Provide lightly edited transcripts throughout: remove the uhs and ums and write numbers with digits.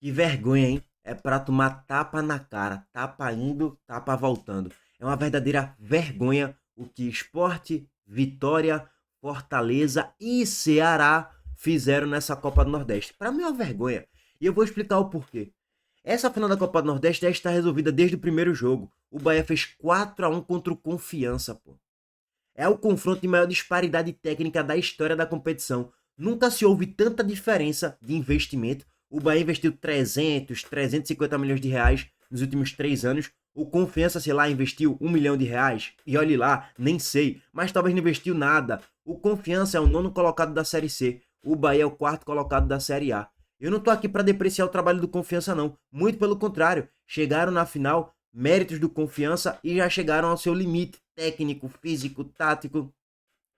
Que vergonha, hein? É pra tomar tapa na cara, tapa indo, tapa voltando. É uma verdadeira vergonha o que Sport, Vitória, Fortaleza e Ceará fizeram nessa Copa do Nordeste. Pra mim é uma vergonha. E eu vou explicar o porquê. Essa final da Copa do Nordeste já está resolvida desde o primeiro jogo. O Bahia fez 4-1 contra o Confiança, pô. É o confronto de maior disparidade técnica da história da competição. Nunca se houve tanta diferença de investimento. O Bahia investiu 350 milhões de reais nos últimos 3 anos. O Confiança, sei lá, investiu 1 milhão de reais. E olhe lá, nem sei. Mas talvez não investiu nada. O Confiança é o nono colocado da Série C. O Bahia é o quarto colocado da Série A. Eu não tô aqui para depreciar o trabalho do Confiança, não. Muito pelo contrário. Chegaram na final, méritos do Confiança, e já chegaram ao seu limite técnico, físico, tático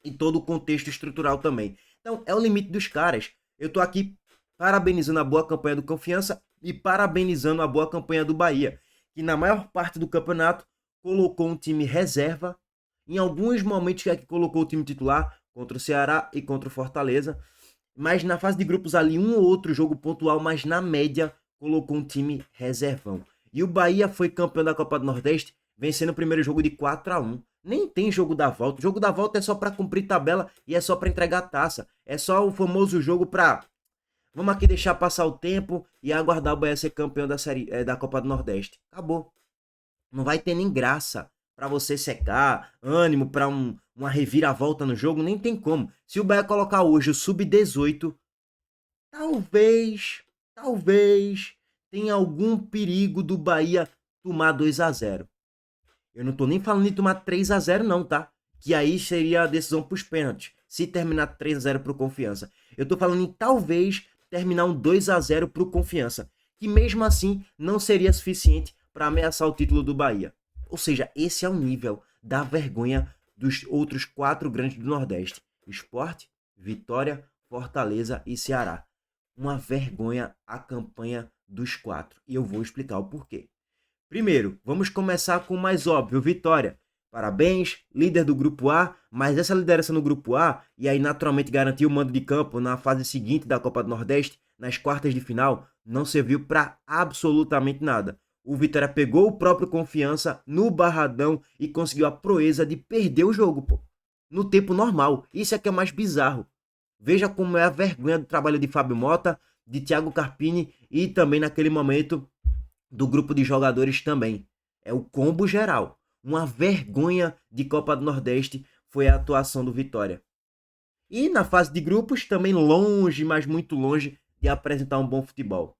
e todo o contexto estrutural também. Então, é o limite dos caras. Eu tô aqui parabenizando a boa campanha do Confiança e parabenizando a boa campanha do Bahia, que na maior parte do campeonato colocou um time reserva. Em alguns momentos que colocou o time titular contra o Ceará e contra o Fortaleza, mas na fase de grupos ali um ou outro jogo pontual, mas na média colocou um time reservão. E o Bahia foi campeão da Copa do Nordeste, vencendo o primeiro jogo de 4-1. Nem tem jogo da volta. O jogo da volta é só para cumprir tabela e é só para entregar a taça. É só o famoso jogo para vamos aqui deixar passar o tempo e aguardar o Bahia ser campeão da série da Copa do Nordeste. Acabou. Não vai ter nem graça para você secar, ânimo para uma reviravolta no jogo, nem tem como. Se o Bahia colocar hoje o sub-18, talvez tenha algum perigo do Bahia tomar 2-0. Eu não tô nem falando de tomar 3-0 não, tá? Que aí seria a decisão pros pênaltis. Se terminar 3-0 pro Confiança. Eu tô falando em talvez terminar um 2-0 pro Confiança. Que mesmo assim não seria suficiente para ameaçar o título do Bahia. Ou seja, esse é o nível da vergonha dos outros 4 grandes do Nordeste. Sport, Vitória, Fortaleza e Ceará. Uma vergonha a campanha dos 4. E eu vou explicar o porquê. Primeiro, vamos começar com o mais óbvio, Vitória. Parabéns, líder do Grupo A, mas essa liderança no Grupo A, e aí naturalmente garantir o mando de campo na fase seguinte da Copa do Nordeste, nas quartas de final, não serviu para absolutamente nada. O Vitória pegou o próprio Confiança no Barradão e conseguiu a proeza de perder o jogo, pô. No tempo normal. Isso é que é mais bizarro. Veja como é a vergonha do trabalho de Fábio Mota, de Thiago Carpini e também naquele momento do grupo de jogadores também. É o combo geral. Uma vergonha de Copa do Nordeste foi a atuação do Vitória. E na fase de grupos também longe, mas muito longe de apresentar um bom futebol.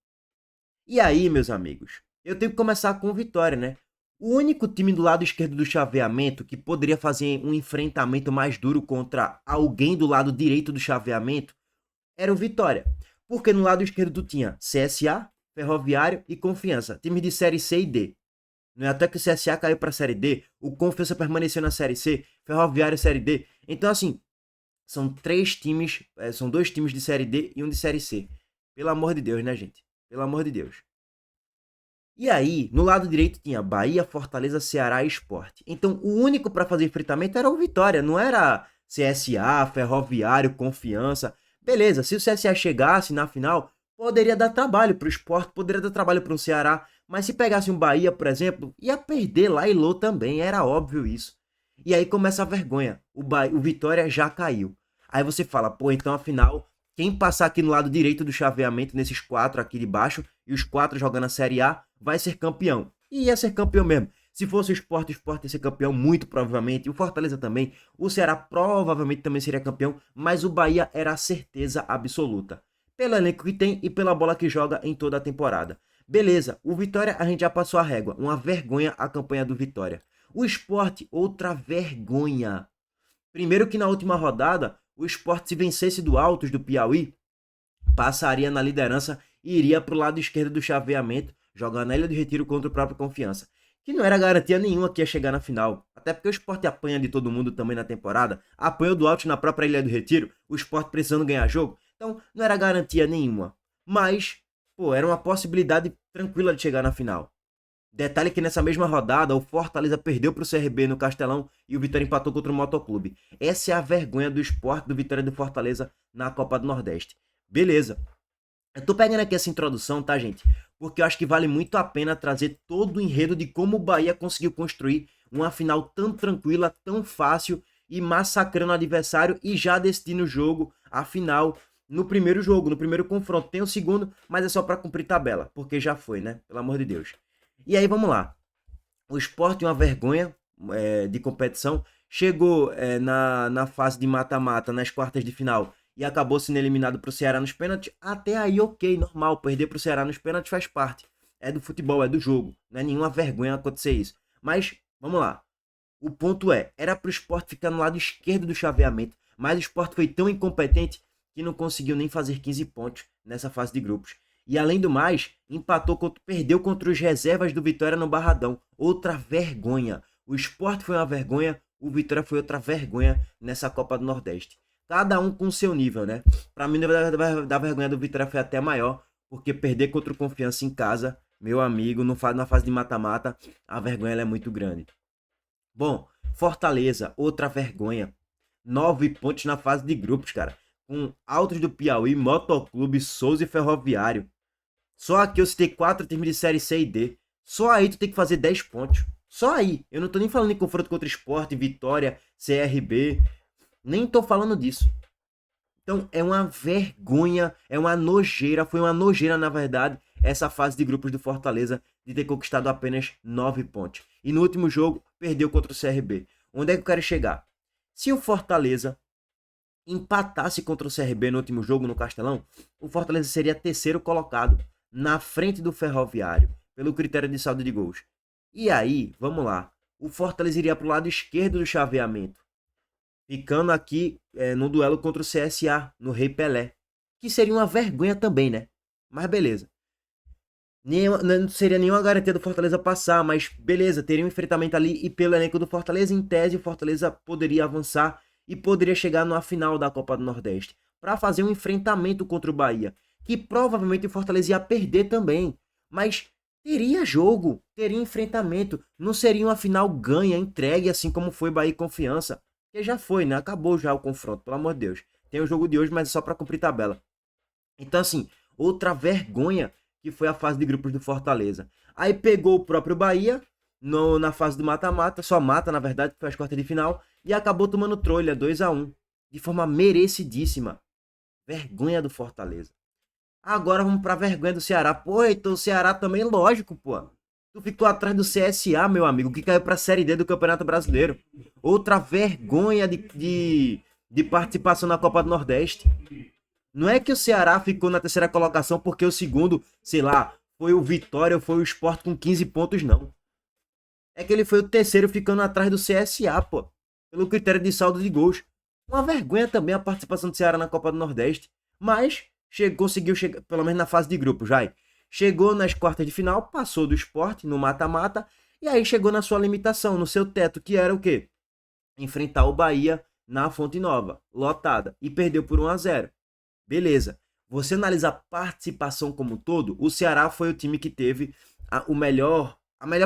E aí, meus amigos, eu tenho que começar com o Vitória, né? O único time do lado esquerdo do chaveamento que poderia fazer um enfrentamento mais duro contra alguém do lado direito do chaveamento era o Vitória. Porque no lado esquerdo tu tinha CSA, Ferroviário e Confiança, time de Série C e D. Não é até que o CSA caiu para a Série D, o Confiança permaneceu na Série C, Ferroviário Série D. Então, assim, são 3 times, são 2 times de Série D e um de Série C. Pelo amor de Deus, né, gente? Pelo amor de Deus. E aí, no lado direito tinha Bahia, Fortaleza, Ceará e Sport. Então, o único para fazer enfrentamento era o Vitória, não era CSA, Ferroviário, Confiança. Beleza, se o CSA chegasse na final, poderia dar trabalho para o Sport, poderia dar trabalho para o Ceará. Mas se pegasse um Bahia, por exemplo, ia perder lá e Lô também, era óbvio isso. E aí começa a vergonha, o Vitória já caiu. Aí você fala, pô, então afinal, quem passar aqui no lado direito do chaveamento, nesses 4 aqui de baixo, e os 4 jogando a Série A, vai ser campeão. E ia ser campeão mesmo. Se fosse o Sport ia ser campeão, muito provavelmente. O Fortaleza também. O Ceará provavelmente também seria campeão. Mas o Bahia era a certeza absoluta. Pelo elenco que tem e pela bola que joga em toda a temporada. Beleza, o Vitória a gente já passou a régua. Uma vergonha a campanha do Vitória. O Sport, outra vergonha. Primeiro que na última rodada, o Sport, se vencesse do Altos do Piauí, passaria na liderança e iria para o lado esquerdo do chaveamento, jogando na Ilha do Retiro contra o próprio Confiança. Que não era garantia nenhuma que ia chegar na final. Até porque o Sport apanha de todo mundo também na temporada. Apanhou do Altos na própria Ilha do Retiro, o Sport precisando ganhar jogo. Então não era garantia nenhuma. Mas, pô, era uma possibilidade tranquila de chegar na final. Detalhe que nessa mesma rodada, o Fortaleza perdeu para o CRB no Castelão e o Vitória empatou contra o Motoclube. Essa é a vergonha do Sport, do Vitória e do Fortaleza na Copa do Nordeste. Beleza. Eu tô pegando aqui essa introdução, tá, gente? Porque eu acho que vale muito a pena trazer todo o enredo de como o Bahia conseguiu construir uma final tão tranquila, tão fácil e massacrando o adversário e já decidindo o jogo, a final, no primeiro jogo, no primeiro confronto. Tem o segundo, mas é só para cumprir tabela, porque já foi, né? Pelo amor de Deus. E aí, vamos lá. O Sport, uma vergonha de competição, chegou na fase de mata-mata, nas quartas de final, e acabou sendo eliminado para o Ceará nos pênaltis. Até aí, ok, normal, perder para o Ceará nos pênaltis faz parte. É do futebol, é do jogo. Não é nenhuma vergonha acontecer isso. Mas, vamos lá. O ponto era para o Sport ficar no lado esquerdo do chaveamento, mas o Sport foi tão incompetente que não conseguiu nem fazer 15 pontos nessa fase de grupos. E além do mais, perdeu contra os reservas do Vitória no Barradão. Outra vergonha. O Sport foi uma vergonha, o Vitória foi outra vergonha nessa Copa do Nordeste. Cada um com seu nível, né? Para mim, da vergonha do Vitória foi até maior, porque perder contra o Confiança em casa, meu amigo, na fase de mata-mata, a vergonha é muito grande. Bom, Fortaleza, outra vergonha. 9 pontos na fase de grupos, cara. Com Altos do Piauí, Motoclube, Souza e Ferroviário. Só aqui eu citei 4 times de série C e D. Só aí tu tem que fazer 10 pontos. Só aí. Eu não tô nem falando em confronto contra Sport, Vitória, CRB. Nem tô falando disso. Então é uma vergonha, é uma nojeira, foi uma nojeira na verdade, essa fase de grupos do Fortaleza de ter conquistado apenas 9 pontos. E no último jogo perdeu contra o CRB. Onde é que eu quero chegar? Se o Fortaleza empatasse contra o CRB no último jogo no Castelão, o Fortaleza seria terceiro colocado, na frente do Ferroviário, pelo critério de saldo de gols. E aí, vamos lá, o Fortaleza iria para o lado esquerdo do chaveamento, ficando aqui no duelo contra o CSA, no Rei Pelé, que seria uma vergonha também, né? Mas beleza. Não seria nenhuma garantia do Fortaleza passar, mas beleza, teria um enfrentamento ali e pelo elenco do Fortaleza, em tese, o Fortaleza poderia avançar e poderia chegar na final da Copa do Nordeste para fazer um enfrentamento contra o Bahia, que provavelmente o Fortaleza ia perder também, mas teria jogo, teria enfrentamento, não seria uma final ganha, entregue assim como foi Bahia e Confiança, que já foi, né? Acabou já o confronto, pelo amor de Deus. Tem o jogo de hoje, mas é só para cumprir tabela. Então assim, outra vergonha que foi a fase de grupos do Fortaleza. Aí pegou o próprio Bahia na fase do mata-mata, só mata, na verdade, que foi as quartas de final, e acabou tomando trolha, 2-1, de forma merecidíssima. Vergonha do Fortaleza. Agora vamos pra vergonha do Ceará. Pô, então o Ceará também, lógico, pô. Tu ficou atrás do CSA, meu amigo, que caiu pra Série D do Campeonato Brasileiro. Outra vergonha de participação na Copa do Nordeste. Não é que o Ceará ficou na terceira colocação porque o segundo, sei lá, foi o Vitória ou foi o Sport com 15 pontos, não. É que ele foi o terceiro ficando atrás do CSA, pô. Pelo critério de saldo de gols. Uma vergonha também a participação do Ceará na Copa do Nordeste. Mas conseguiu chegar, pelo menos na fase de grupo, já. Chegou nas quartas de final, passou do Sport no mata-mata. E aí chegou na sua limitação, no seu teto, que era o quê? Enfrentar o Bahia na Fonte Nova, lotada. E perdeu por 1-0. Beleza. Você analisa a participação como um todo, o Ceará foi o time que teve a melhor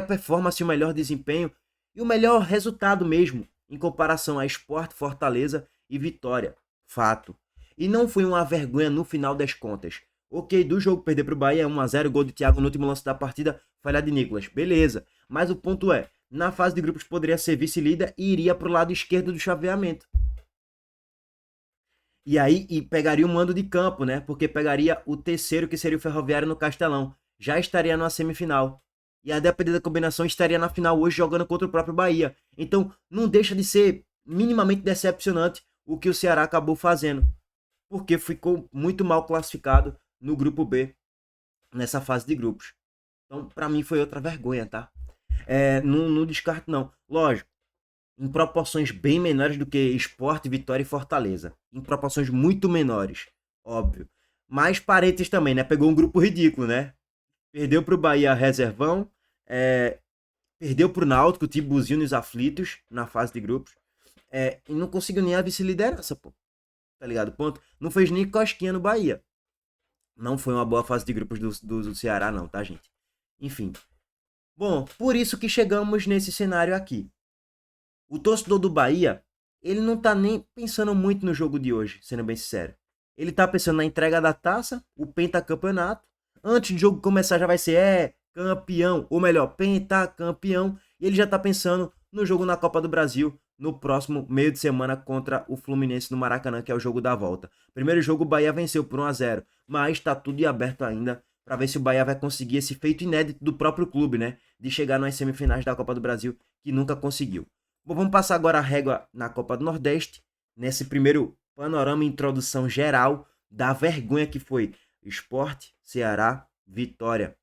performance, o melhor desempenho e o melhor resultado mesmo, em comparação a Sport, Fortaleza e Vitória. Fato. E não foi uma vergonha no final das contas. Ok, do jogo perder para o Bahia, 1-0, gol de Thiago no último lance da partida, falha de Nicolas. Beleza. Mas o ponto na fase de grupos poderia ser vice-líder e iria para o lado esquerdo do chaveamento. E aí pegaria o mando de campo, né? Porque pegaria o terceiro, que seria o Ferroviário no Castelão. Já estaria na semifinal. E a depender da combinação, estaria na final hoje jogando contra o próprio Bahia. Então, não deixa de ser minimamente decepcionante o que o Ceará acabou fazendo. Porque ficou muito mal classificado no grupo B, nessa fase de grupos. Então, para mim, foi outra vergonha, tá? Não descarto, não. Lógico, em proporções bem menores do que Sport, Vitória e Fortaleza. Em proporções muito menores, óbvio. Mas parentes também, né? Pegou um grupo ridículo, né? Perdeu pro Bahia reservão, perdeu pro Náutico, Tibuzinho nos aflitos, na fase de grupos. E não conseguiu nem a vice-liderança, pô. Tá ligado? Ponto. Não fez nem cosquinha no Bahia. Não foi uma boa fase de grupos do Ceará, não, tá, gente? Enfim. Bom, por isso que chegamos nesse cenário aqui. O torcedor do Bahia, ele não tá nem pensando muito no jogo de hoje, sendo bem sincero. Ele tá pensando na entrega da taça, o pentacampeonato. Antes do jogo começar já vai ser campeão, ou melhor, pentacampeão. E ele já tá pensando no jogo na Copa do Brasil, no próximo meio de semana contra o Fluminense no Maracanã, que é o jogo da volta. Primeiro jogo o Bahia venceu por 1-0, mas tá tudo em aberto ainda para ver se o Bahia vai conseguir esse feito inédito do próprio clube, né? De chegar nas semifinais da Copa do Brasil, que nunca conseguiu. Bom, vamos passar agora a régua na Copa do Nordeste, nesse primeiro panorama e introdução geral da vergonha que foi Sport, Ceará, Vitória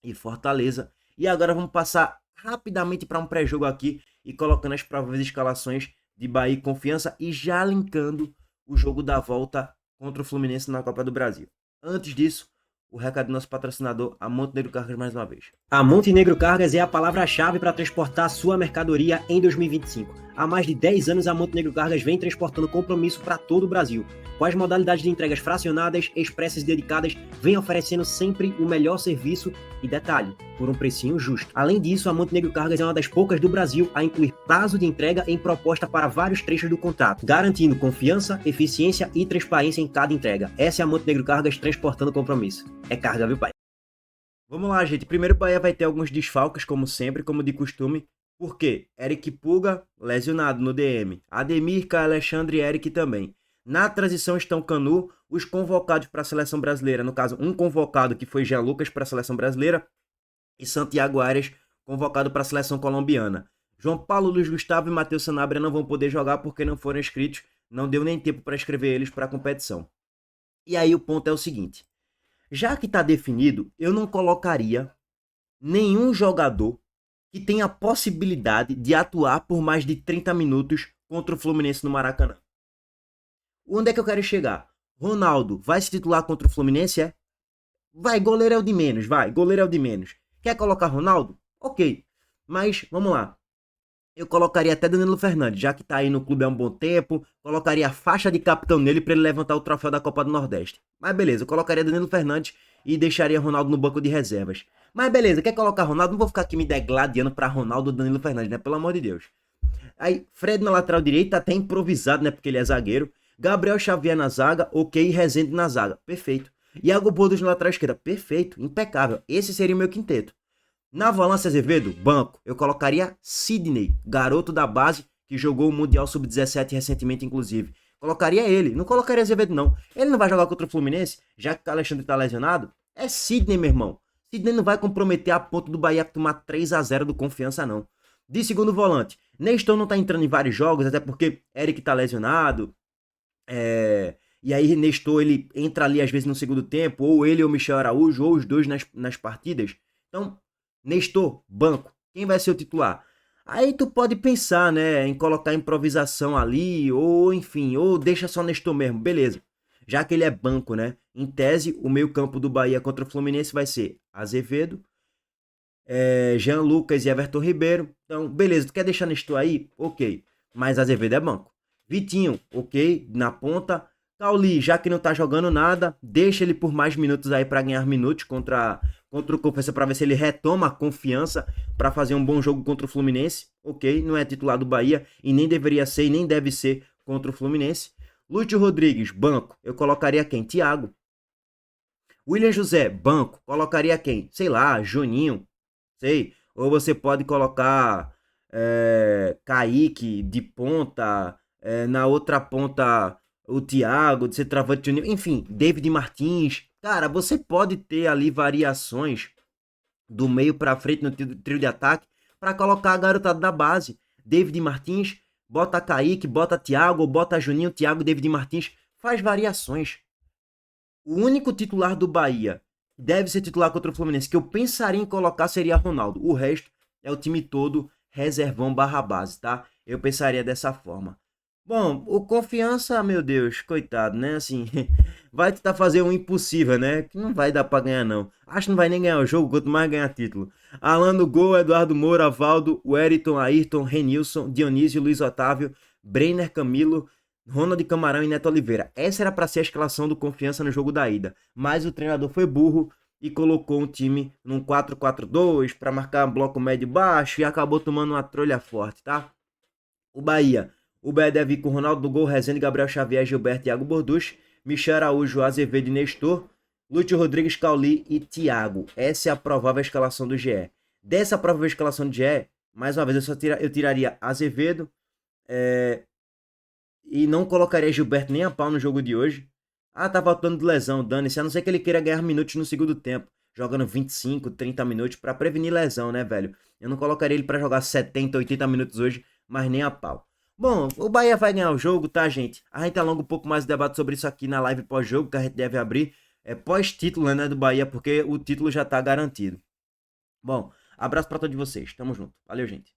e Fortaleza. E agora vamos passar rapidamente para um pré-jogo aqui e colocando as prováveis escalações de Bahia e Confiança e já linkando o jogo da volta contra o Fluminense na Copa do Brasil. Antes disso, o recado do nosso patrocinador, a Montenegro Cargas, mais uma vez. A Montenegro Cargas é a palavra-chave para transportar sua mercadoria em 2025. Há mais de 10 anos, a Montenegro Cargas vem transportando compromisso para todo o Brasil. Com as modalidades de entregas fracionadas, expressas e dedicadas, vem oferecendo sempre o melhor serviço e detalhe, por um precinho justo. Além disso, a Montenegro Cargas é uma das poucas do Brasil a incluir prazo de entrega em proposta para vários trechos do contrato, garantindo confiança, eficiência e transparência em cada entrega. Essa é a Montenegro Cargas transportando compromisso. É carga, viu, pai? Vamos lá, gente. Primeiro o Bahia vai ter alguns desfalques, como sempre, como de costume. Por quê? Eric Puga, lesionado no DM. Ademir, Caio Alexandre e Eric também. Na transição estão Canu, os convocados para a seleção brasileira. No caso, um convocado que foi Jean Lucas para a seleção brasileira e Santiago Arias convocado para a seleção colombiana. João Paulo, Luiz Gustavo e Matheus Sanabria não vão poder jogar porque não foram inscritos. Não deu nem tempo para escrever eles para a competição. E aí o ponto é o seguinte. Já que está definido, eu não colocaria nenhum jogador que tenha a possibilidade de atuar por mais de 30 minutos contra o Fluminense no Maracanã. Onde é que eu quero chegar? Ronaldo vai se titular contra o Fluminense? É? Vai, goleiro é o de menos, vai, goleiro é o de menos. Quer colocar Ronaldo? Ok, mas vamos lá. Eu colocaria até Danilo Fernandes, já que tá aí no clube há um bom tempo, colocaria a faixa de capitão nele para ele levantar o troféu da Copa do Nordeste. Mas beleza, eu colocaria Danilo Fernandes e deixaria Ronaldo no banco de reservas. Mas beleza, quer colocar Ronaldo? Não vou ficar aqui me degladiando para Ronaldo ou Danilo Fernandes, né? Pelo amor de Deus. Aí, Fred na lateral direita, até improvisado, né? Porque ele é zagueiro. Gabriel Xavier na zaga, ok, e Rezende na zaga, perfeito. Iago Bordos na lateral esquerda, perfeito, impecável. Esse seria o meu quinteto. Na volância Azevedo, banco, eu colocaria Sidney, garoto da base, que jogou o Mundial Sub-17 recentemente, inclusive. Colocaria ele, não colocaria Azevedo, não. Ele não vai jogar contra o Fluminense, já que o Alexandre tá lesionado. É Sidney, meu irmão. Sidney não vai comprometer a ponto do Bahia tomar 3-0 do Confiança, não. De segundo volante, Nestor não tá entrando em vários jogos, até porque Eric tá lesionado. E aí Nestor, ele entra ali às vezes no segundo tempo, ou ele ou Michel Araújo, ou os dois nas partidas. Então, Nestor, banco, quem vai ser o titular? Aí tu pode pensar, né, em colocar improvisação ali, ou enfim, ou deixa só Nestor mesmo, beleza. Já que ele é banco, né, em tese, o meio campo do Bahia contra o Fluminense vai ser Azevedo, Jean Lucas e Everton Ribeiro. Então, beleza, tu quer deixar Nestor aí? Ok, mas Azevedo é banco. Vitinho, ok, na ponta. Cauli, já que não tá jogando nada, deixa ele por mais minutos aí para ganhar minutos contra o Confiança, para ver se ele retoma a confiança para fazer um bom jogo contra o Fluminense. Ok, não é titular do Bahia e nem deveria ser e nem deve ser contra o Fluminense. Lúcio Rodrigues, banco, eu colocaria quem? Thiago. William José, banco, colocaria quem? Sei lá, Juninho, sei. Ou você pode colocar Kaique de ponta, na outra ponta o Thiago, de ser travante de união, enfim, David Martins. Cara, você pode ter ali variações do meio para frente no trio de ataque para colocar a garotada da base. David Martins, bota Kaique, bota Thiago, bota Juninho, Thiago, David Martins, faz variações. O único titular do Bahia deve ser titular contra o Fluminense que eu pensaria em colocar seria Ronaldo. O resto é o time todo reservão barra base, tá? Eu pensaria dessa forma. Bom, o Confiança, meu Deus, coitado, né? Assim, vai tentar fazer um impossível, né? Que não vai dar pra ganhar, não. Acho que não vai nem ganhar o jogo, quanto mais ganhar título. Alan no gol, Eduardo Moura, Valdo, Wellington, Ayrton, Renilson, Dionísio, Luiz Otávio, Brenner, Camilo, Ronald Camarão e Neto Oliveira. Essa era pra ser a escalação do Confiança no jogo da ida. Mas o treinador foi burro e colocou um time num 4-4-2 pra marcar um bloco médio baixo e acabou tomando uma trolha forte, tá? O Bahia deve ir com Ronaldo do gol, Rezende, Gabriel Xavier, Gilberto e Iago Borducci. Michel Araújo, Azevedo e Nestor, Lúcio Rodrigues, Cauli e Thiago. Essa é a provável escalação do GE. Dessa provável escalação do GE, mais uma vez eu tiraria Azevedo e não colocaria Gilberto nem a pau no jogo de hoje. Tá voltando de lesão, dane-se, a não ser que ele queira ganhar minutos no segundo tempo, jogando 25, 30 minutos pra prevenir lesão, né, velho? Eu não colocaria ele pra jogar 70, 80 minutos hoje, mas nem a pau. Bom, o Bahia vai ganhar o jogo, tá, gente? A gente alonga um pouco mais o debate sobre isso aqui na live pós-jogo, que a gente deve abrir pós-título, né, do Bahia, porque o título já tá garantido. Bom, abraço pra todos vocês, tamo junto. Valeu, gente.